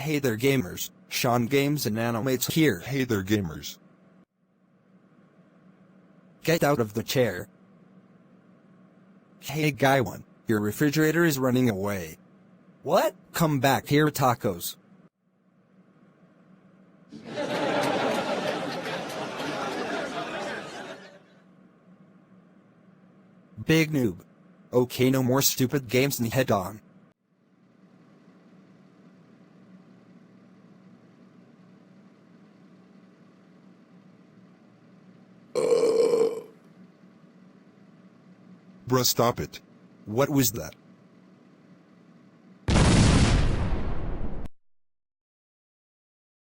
Hey there gamers, Sean Games and Animates here. Hey there gamers. Get out of the chair. Hey guy one, your refrigerator is running away. What? Come back here tacos. Big noob. Okay, no more stupid games and head on. Bruh, stop it. What was that?